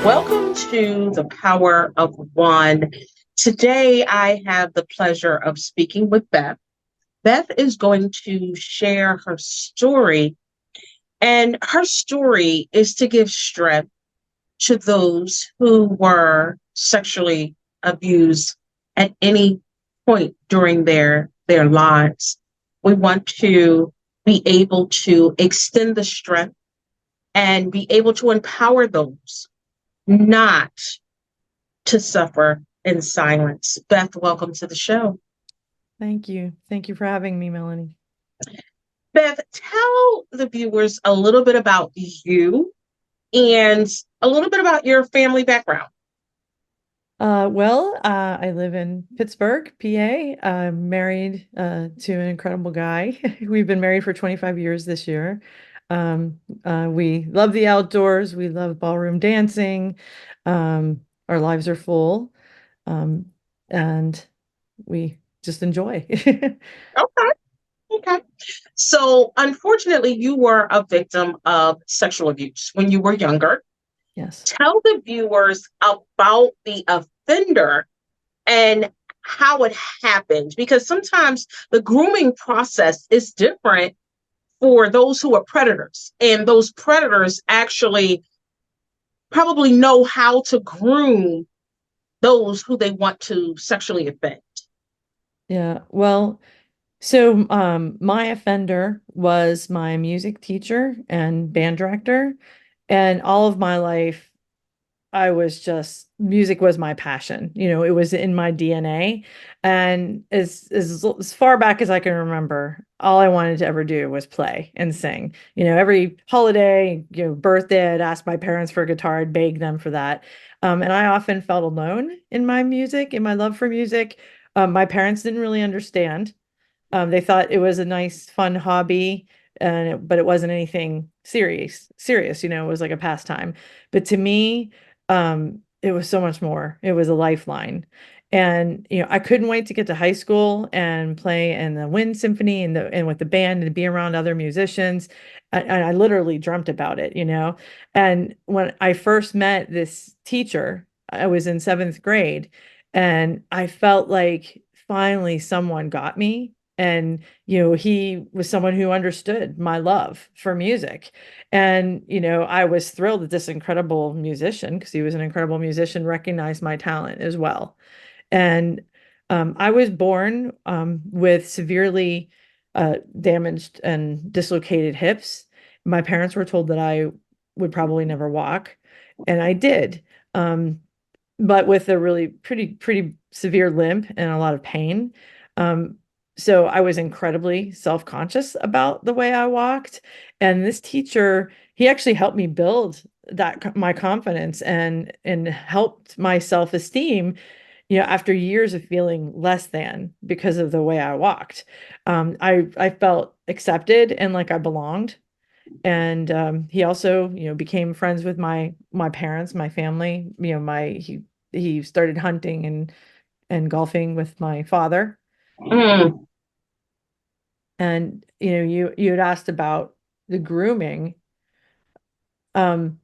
Welcome to the Power of One. Today, I have the pleasure of speaking with Beth. Beth is going to share her story, and her story is to give strength to those who were sexually abused at any point during their lives. We want to be able to extend the strength and be able to empower those not to suffer in silence. Beth, welcome to the show. Thank you. Thank you for having me, Melanie. Beth, tell the viewers a little bit about you and a little bit about your family background. I live in Pittsburgh, PA. I'm married to an incredible guy. We've been married for 25 years this year. We love the outdoors. We love ballroom dancing. Our lives are full, um, and we just enjoy. Okay. Okay. So, unfortunately, you were a victim of sexual abuse when you were younger. Yes. Tell the viewers about the offender and how it happened, because sometimes the grooming process is different for those who are predators, and those predators actually probably know how to groom those who they want to sexually offend. Yeah. So my offender was my music teacher and band director. And all of my life, I was just, music was my passion. It was in my DNA. And as far back as I can remember, all I wanted to ever do was play and sing. Every holiday, birthday, I'd ask my parents for a guitar, I'd beg them for that. And I often felt alone in my music, in my love for music. My parents didn't really understand. They thought it was a nice, fun hobby, but it wasn't anything serious, it was like a pastime. But to me, it was so much more. It was a lifeline. And I couldn't wait to get to high school and play in the wind symphony and with the band and be around other musicians. And I literally dreamt about it. And when I first met this teacher, I was in seventh grade, and I felt like finally someone got me. And he was someone who understood my love for music. And I was thrilled that this incredible musician, because he was an incredible musician, recognized my talent as well. And I was born with severely damaged and dislocated hips. My parents were told that I would probably never walk, and I did. But with a really pretty severe limp and a lot of pain. Um, so I was incredibly self-conscious about the way I walked. And this teacher, he actually helped me build my confidence and helped my self-esteem, after years of feeling less than because of the way I walked. I felt accepted and like I belonged. And he also, became friends with my parents, my family. He started hunting and golfing with my father. Mm, And you had asked about the grooming. Um,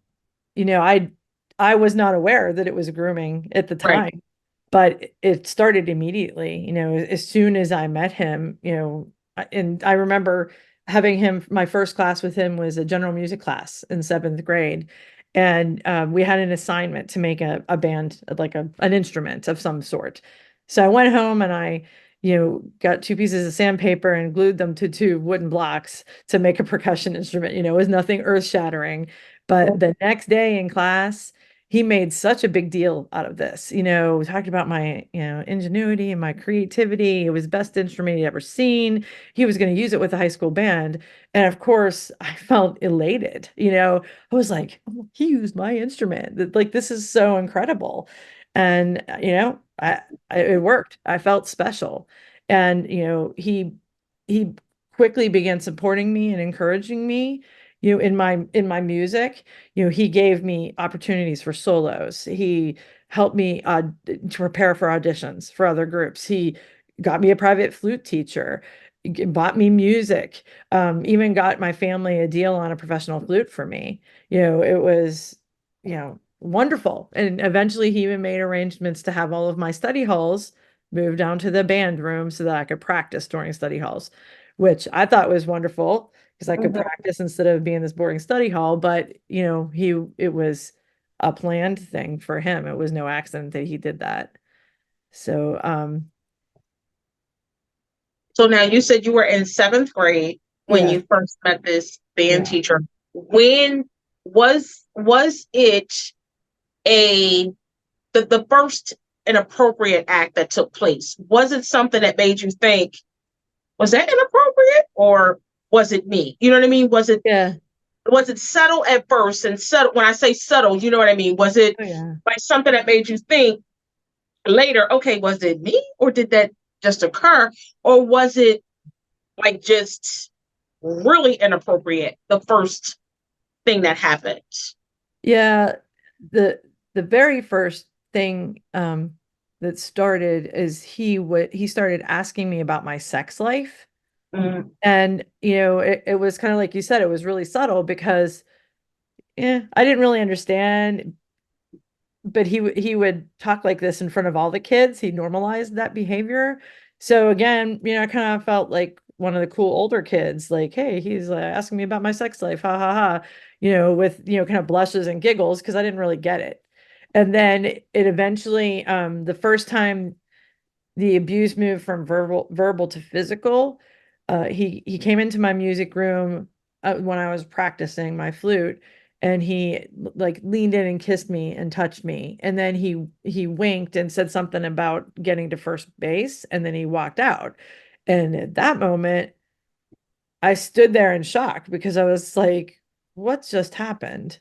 I was not aware that it was grooming at the right. time, but it started immediately. As soon as I met him, and I remember having him. My first class with him was a general music class in seventh grade, and we had an assignment to make a band, like an instrument of some sort. So I went home and I got two pieces of sandpaper and glued them to two wooden blocks to make a percussion instrument. It was nothing earth-shattering. But the next day in class, he made such a big deal out of this. We talked about my, ingenuity and my creativity. It was the best instrument he'd ever seen. He was going to use it with the high school band. And of course, I felt elated. I was like, oh, he used my instrument. Like, this is so incredible. And, it worked. I felt special. And, he quickly began supporting me and encouraging me, in my music. He gave me opportunities for solos. He helped me to prepare for auditions for other groups. He got me a private flute teacher, bought me music, even got my family a deal on a professional flute for me. It was, wonderful. And eventually he even made arrangements to have all of my study halls moved down to the band room so that I could practice during study halls, which I thought was wonderful because I could Mhm. practice instead of being in this boring study hall. But, it was a planned thing for him. It was no accident that he did that. So, So now you said you were in seventh grade when yeah, you first met this band yeah. teacher. When was it a the first inappropriate act that took place? Was it something that made you think, was that inappropriate or was it me? You know what I mean? Yeah. Was it subtle at first? And subtle, when I say subtle, you know what I mean? Was it Oh, yeah. like something that made you think later, okay, was it me or did that just occur? Or was it like just really inappropriate the first thing that happened? Yeah. The the very first thing that started is he started asking me about my sex life. Mm, And it was kind of like you said, it was really subtle because I didn't really understand, but he would talk like this in front of all the kids. He normalized that behavior. So again, I kind of felt like one of the cool older kids, like, hey, he's asking me about my sex life, ha ha ha, with kind of blushes and giggles because I didn't really get it. And then it eventually, the first time the abuse moved from verbal to physical. He came into my music room when I was practicing my flute, and he like leaned in and kissed me and touched me, and then he winked and said something about getting to first base, and then he walked out. And at that moment, I stood there in shock because I was like, "What just happened?"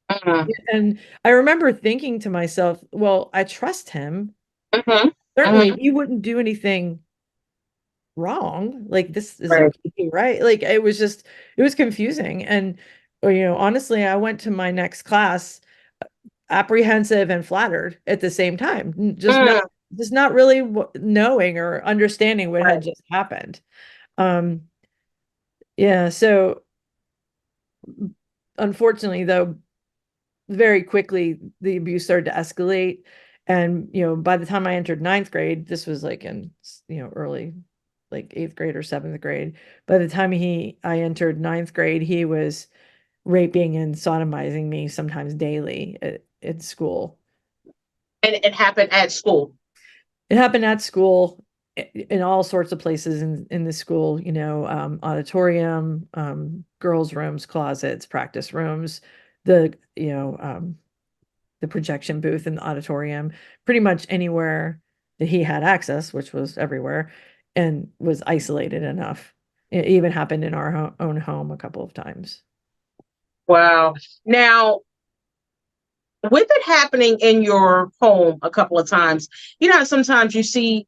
mm, And I remember thinking to myself, "Well, I trust him. mhm, Certainly, mhm. he wouldn't do anything wrong. Like this is Right. okay, right?" Like it was confusing. And honestly, I went to my next class apprehensive and flattered at the same time, Mm, just not really knowing or understanding what had right. just happened. Um, yeah, so unfortunately though, very quickly the abuse started to escalate. And by the time I entered ninth grade, this was like in early like eighth grade or seventh grade. By the time I entered ninth grade, he was raping and sodomizing me sometimes daily at school. And it happened at school. It happened at school, in all sorts of places in the school, auditorium, girls' rooms, closets, practice rooms, the, the projection booth in the auditorium, pretty much anywhere that he had access, which was everywhere, and was isolated enough. It even happened in our own home a couple of times. Wow. Now, with it happening in your home a couple of times, you know how sometimes you see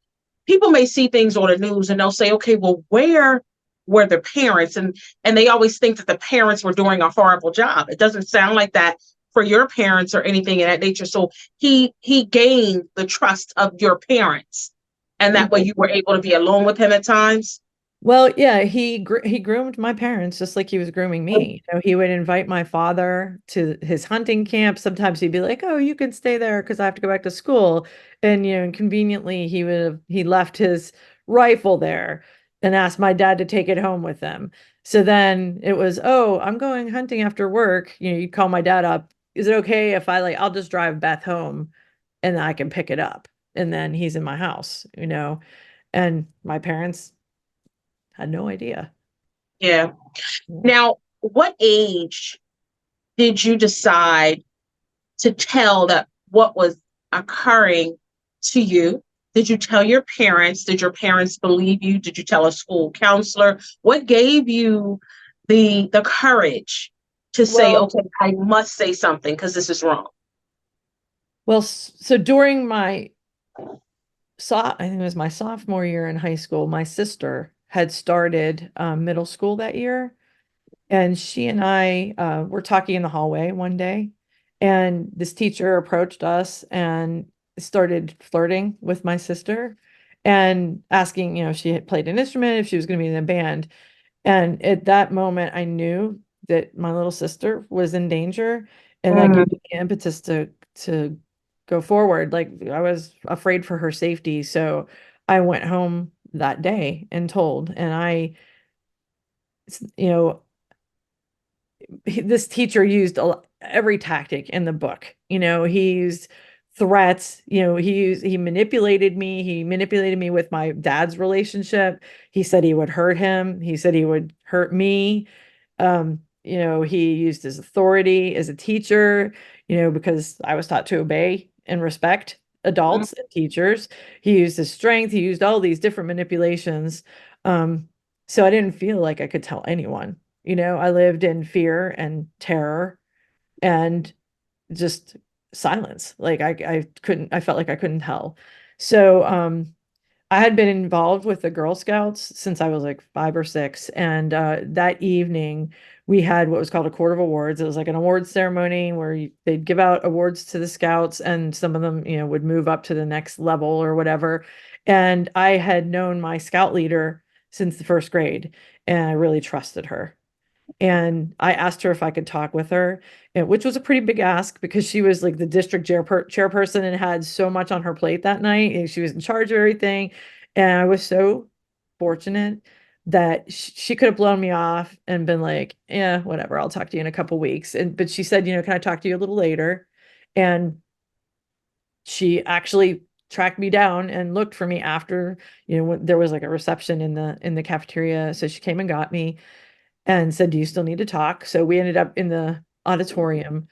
people may see things on the news and they'll say, okay, well, where were the parents? And they always think that the parents were doing a horrible job. It doesn't sound like that for your parents or anything of that nature. So he gained the trust of your parents. And He that way did. you were able to be alone with him at times. Well, yeah, he groomed my parents just like he was grooming me. He would invite my father to his hunting camp. Sometimes he'd be like, "Oh, you can stay there because I have to go back to school." And conveniently he left his rifle there and asked my dad to take it home with him. So then it was, "Oh, I'm going hunting after work." You'd call my dad up. "Is it okay if I'll just drive Beth home and then I can pick it up?" And then he's in my house. And my parents had no idea. Yeah. Yeah. Now, what age did you decide to tell that what was occurring to you? Did you tell your parents? Did your parents believe you? Did you tell a school counselor? What gave you the courage to say, Well, okay, I must say something because this is wrong? so during I think it was my sophomore year in high school, my sister had started middle school that year, and she and I were talking in the hallway one day, and this teacher approached us and started flirting with my sister and asking, if she had played an instrument, if she was going to be in a band. And at that moment, I knew that my little sister was in danger, and that gave Mm, me the impetus to to go forward. Like I was afraid for her safety. So I went home that day and told, and you know, this teacher used every tactic in the book. He used threats. He manipulated me. He manipulated me with my dad's relationship. He said he would hurt him. He said he would hurt me. He used his authority as a teacher, because I was taught to obey and respect adults and teachers. He used his strength. He used all these different manipulations. So I didn't feel like I could tell anyone. I lived in fear and terror and just silence. Like I felt like I couldn't tell. So I had been involved with the Girl Scouts since I was like 5 or 6. And that evening, we had what was called a Court of Awards. It was like an awards ceremony where they'd give out awards to the Scouts, and some of them, would move up to the next level or whatever. And I had known my Scout leader since the first grade, and I really trusted her. And I asked her if I could talk with her, which was a pretty big ask because she was like the district chairperson and had so much on her plate that night. And she was in charge of everything. And I was so fortunate that she could have blown me off and been like, yeah, whatever, I'll talk to you in a couple weeks. But she said, can I talk to you a little later? And she actually tracked me down and looked for me after, when there was like a reception in the cafeteria. So she came and got me and said, do you still need to talk? So we ended up in the auditorium,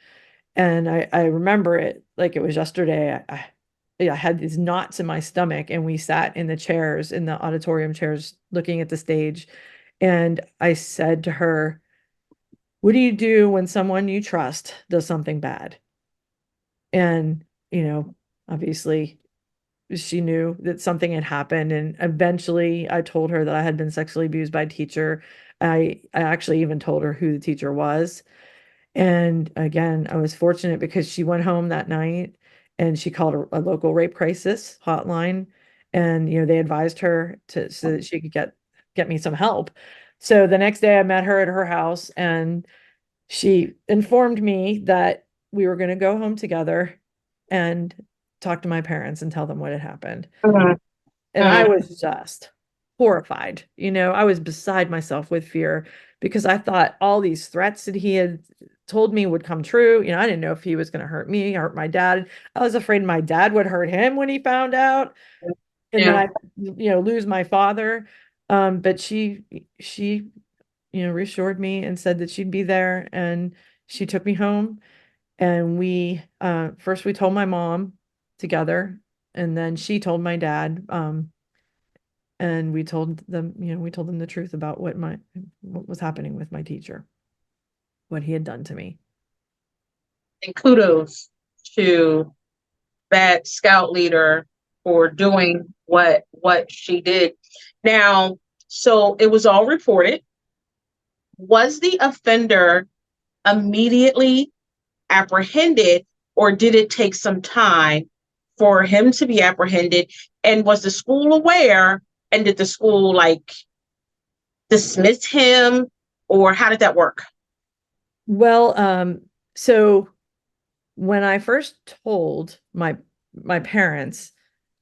and I remember it like it was yesterday. I had these knots in my stomach, and we sat in the chairs, in the auditorium chairs, looking at the stage. And I said to her, what do you do when someone you trust does something bad? And, obviously she knew that something had happened. And eventually I told her that I had been sexually abused by a teacher. I actually even told her who the teacher was. And again, I was fortunate because she went home that night and she called a local rape crisis hotline. And, they advised her so that she could get me some help. So the next day I met her at her house, and she informed me that we were going to go home together and talk to my parents and tell them what had happened. Mhm. And I Mhm. was just horrified. I was beside myself with fear because I thought all these threats that he had told me would come true. I didn't know if he was going to hurt me, hurt my dad. I was afraid my dad would hurt him when he found out, and then Yeah. I, lose my father. But she, reassured me and said that she'd be there, and she took me home. And we first we told my mom together, and then she told my dad. And we told them the truth about what was happening with my teacher, what he had done to me. And kudos to that scout leader for doing what she did. Now, so it was all reported. Was the offender immediately apprehended, or did it take some time for him to be apprehended? And was the school aware? And did the school like dismiss him, or how did that work? Well, so when I first told my parents,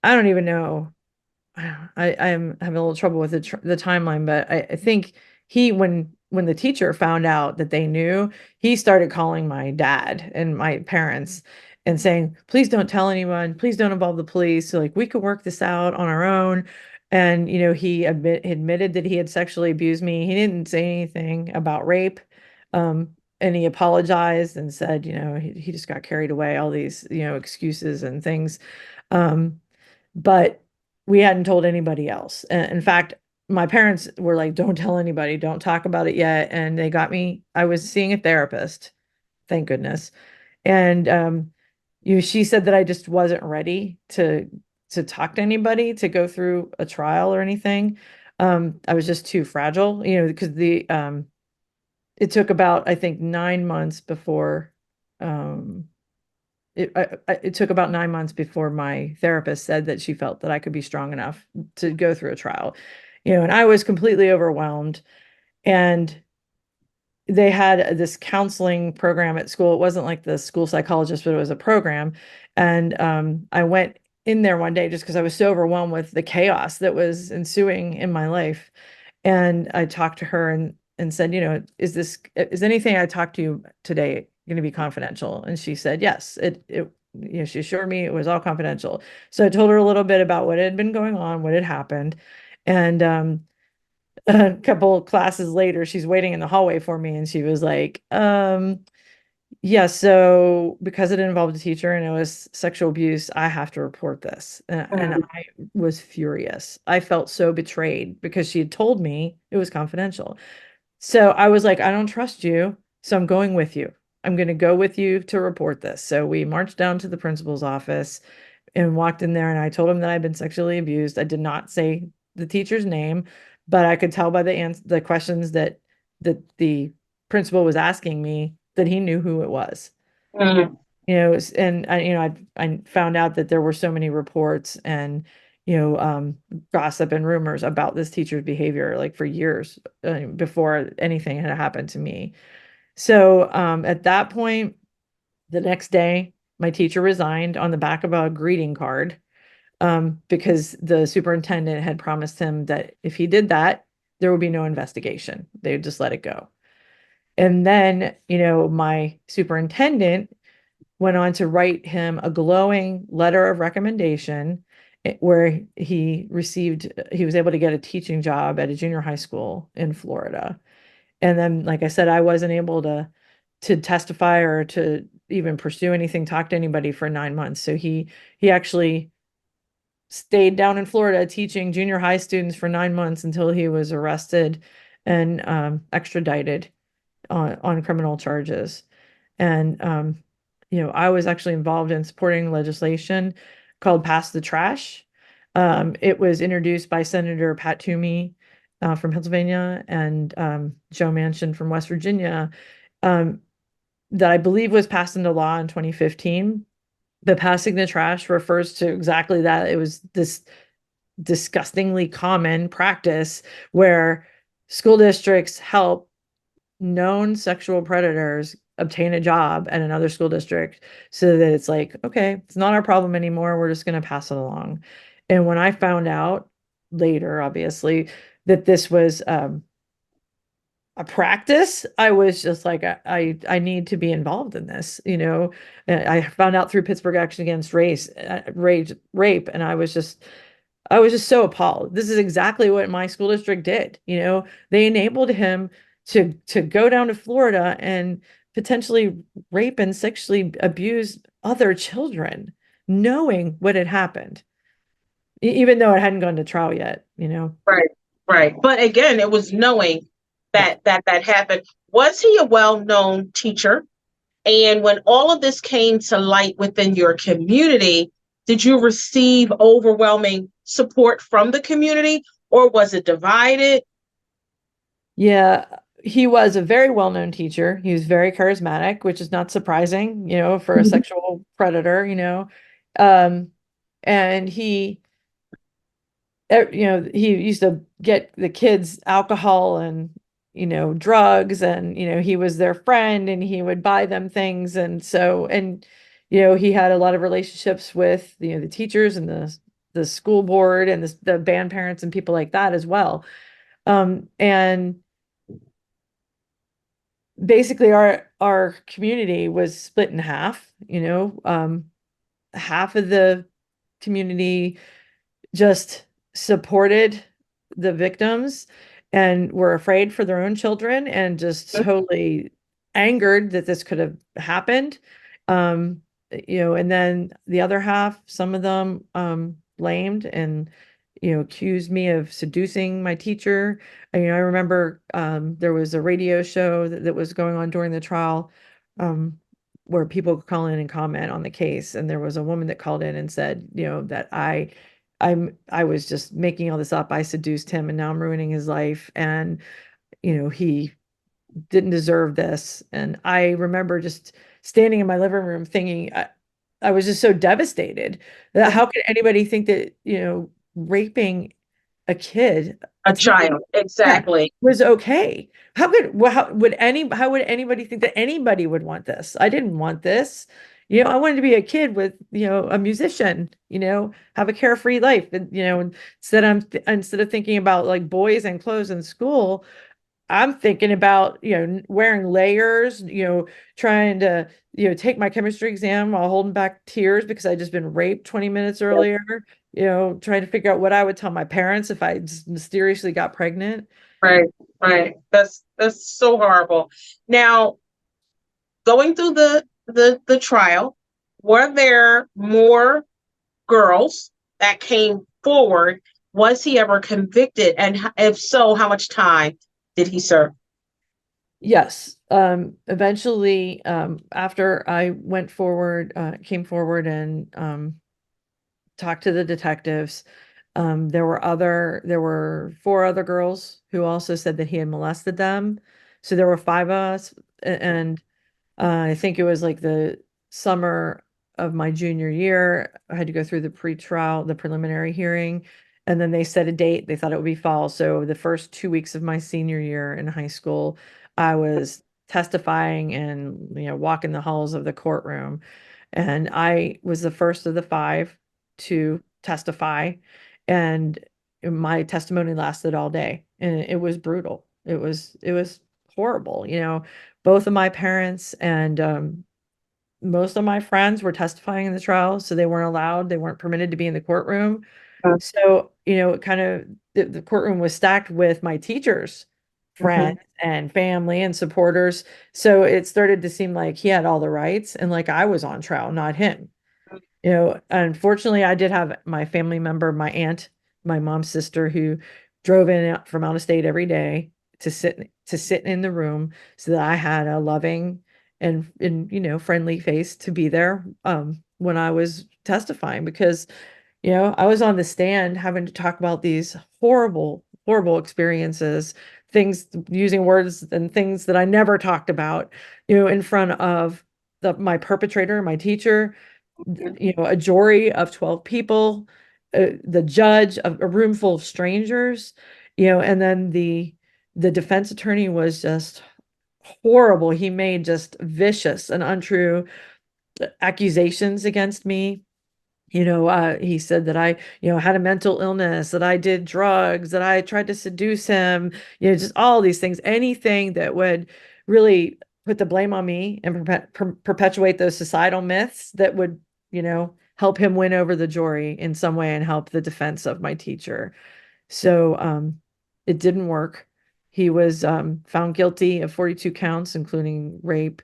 I don't even know. I'm having a little trouble with the timeline, but I think when the teacher found out that they knew, he started calling my dad and my parents and saying, please don't tell anyone, please don't involve the police. So like we could work this out on our own. And he admitted that he had sexually abused me. He didn't say anything about rape. And he apologized and said, he just got carried away, all these, excuses and things. Um, but we hadn't told anybody else. In fact, my parents were like, don't tell anybody, don't talk about it yet. And I was seeing a therapist, thank goodness. And she said that I just wasn't ready to talk to anybody, to go through a trial or anything. I was just too fragile, because it took about, I think, 9 months before it took about 9 months before my therapist said that she felt that I could be strong enough to go through a trial, and I was completely overwhelmed. And they had this counseling program at school. It wasn't like the school psychologist, but it was a program. And I went in there one day just because I was so overwhelmed with the chaos that was ensuing in my life. And I talked to her and said, is anything I talked to you today going to be confidential? And she said, yes, she assured me it was all confidential. So I told her a little bit about what had been going on, what had happened. And a couple classes later, she's waiting in the hallway for me, and she was like, yeah, so because it involved a teacher and it was sexual abuse, I have to report this. And Mm. I was furious. I felt so betrayed because she had told me it was confidential. So I was like, I don't trust you, so I'm going with you. I'm going to go with you to report this. So we marched down to the principal's office and walked in there, and I told him that I'd been sexually abused. I did not say the teacher's name, but I could tell by the questions that the principal was asking me that he knew who it was. Mm. And I found out that there were so many reports and gossip and rumors about this teacher's behavior like for years before anything had happened to me. So at that point, the next day, my teacher resigned on the back of a greeting card because the superintendent had promised him that if he did that, there would be no investigation. They would just let it go. And then, my superintendent went on to write him a glowing letter of recommendation where he was able to get a teaching job at a junior high school in Florida. And then, like I said, I wasn't able to testify or to even pursue anything, talk to anybody for 9 months. So he actually stayed down in Florida teaching junior high students for 9 months until he was arrested and extradited on criminal charges. And I was actually involved in supporting legislation called Pass the Trash. It was introduced by Senator Pat Toomey from Pennsylvania and Joe Manchin from West Virginia, um, that I believe was passed into law in 2015. But passing the trash refers to exactly that. It was this disgustingly common practice where school districts help known sexual predators obtain a job at another school district so that it's like, okay, it's not our problem anymore. We're just going to pass it along. And when I found out later, obviously, that this was a practice, I was just like, I need to be involved in this. I found out through Pittsburgh Action Against Rape, and I was just so appalled. This is exactly what my school district did. They enabled him to go down to Florida and potentially rape and sexually abuse other children, knowing what had happened, even though it hadn't gone to trial yet. Right, right. But again, it was knowing Yeah. that happened. Was he a well-known teacher? And when all of this came to light within your community, did you receive overwhelming support from the community, or was it divided? Yeah, he was a very well-known teacher. He was very charismatic, which is not surprising, for a Mhm. sexual predator. Um, and he used to get the kids alcohol and, drugs, and, he was their friend and he would buy them things. And he had a lot of relationships with, the teachers and the school board and the band parents and people like that as well. And basically our community was split in half. Half of the community just supported the victims and were afraid for their own children and just totally angered that this could have happened. And then the other half, some of them blamed and accused me of seducing my teacher. I remember there was a radio show that was going on during the trial, where people could call in and comment on the case, and there was a woman that called in and said, that I was just making all this up. I seduced him and now I'm ruining his life. And, he didn't deserve this. And I remember just standing in my living room thinking, I was just so devastated that how could anybody think that, raping a kid A child, Yeah, exactly. was okay. How would anybody think that anybody would want this? I didn't want this. I wanted to be a kid with, a musician, have a carefree life. And, instead of thinking about like boys and clothes in school, I'm thinking about, wearing layers, trying to, take my chemistry exam while holding back tears because I just been raped 20 minutes earlier, trying to figure out what I would tell my parents if I just mysteriously got pregnant. Right, right. That's so horrible. Now, going through the trial, were there more girls that came forward? Was he ever convicted? And if so, how much time did he serve? Yes. Eventually, after I came forward and talked to the detectives, there were four other girls who also said that he had molested them. So there were five of us, and I think it was like the summer of my junior year. I had to go through the preliminary hearing, and then they set a date. They thought it would be fall. So the first 2 weeks of my senior year in high school, I was testifying and, walking the halls of the courtroom. And I was the first of the five to testify. And my testimony lasted all day. And it was brutal. It was horrible. Both of my parents and most of my friends were testifying in the trial, so they weren't permitted to be in the courtroom. So, kind of the courtroom was stacked with my teachers, Mhm. friends, and family and supporters. So it started to seem like he had all the rights and like I was on trial, not him. Unfortunately, I did have my family member, my aunt, my mom's sister, who drove in from out of state every day to sit in the room so that I had a loving and friendly face to be there when I was testifying because I was on the stand having to talk about these horrible, horrible experiences, things using words and things that I never talked about, in front of my perpetrator, my teacher, a jury of 12 people, the judge, a room full of strangers, and then the defense attorney was just horrible. He made just vicious and untrue accusations against me. He said that I, had a mental illness, that I did drugs, that I tried to seduce him, just all these things, anything that would really put the blame on me and perpetuate those societal myths that would, help him win over the jury in some way and help the defense of my teacher. So, it didn't work. He was found guilty of 42 counts, including rape,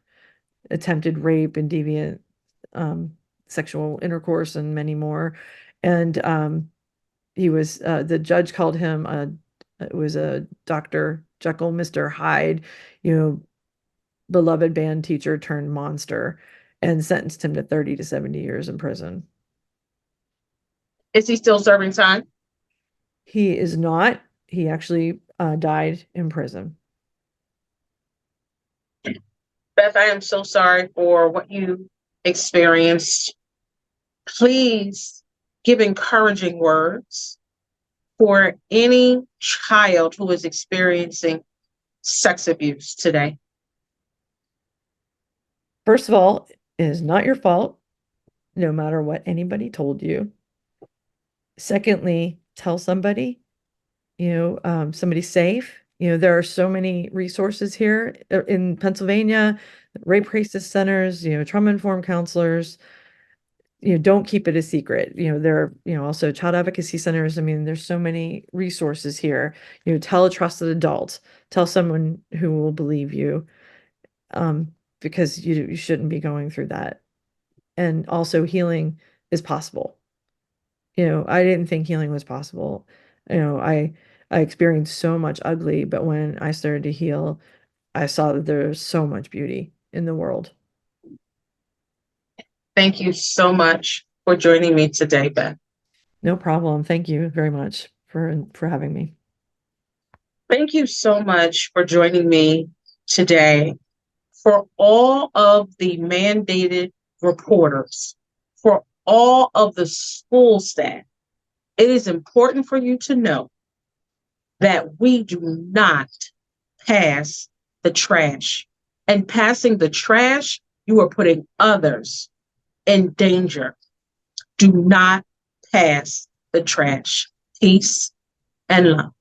attempted rape, and deviant um, sexual intercourse, and many more. And the judge called him it was a Dr. Jekyll, Mr. Hyde, you know, beloved band teacher turned monster, and sentenced him to 30 to 70 years in prison. Is he still serving time? He is not. He actually died in prison. Beth, I am so sorry for what you experienced. Please give encouraging words for any child who is experiencing sex abuse today. First of all, it is not your fault, no matter what anybody told you. Secondly, tell somebody, somebody safe. There are so many resources here in Pennsylvania, rape crisis centers, trauma-informed counselors. Don't keep it a secret. There are, also child advocacy centers. I mean, there's so many resources here. Tell a trusted adult, tell someone who will believe you, because you shouldn't be going through that. And also healing is possible. I didn't think healing was possible. I experienced so much ugly, but when I started to heal, I saw that there's so much beauty in the world. Thank you so much for joining me today, Beth. No problem. Thank you very much for having me. Thank you so much for joining me today. For all of the mandated reporters, for all of the school staff, it is important for you to know that we do not pass the trash. And passing the trash, you are putting others in danger. Do not pass the trash. Peace and love.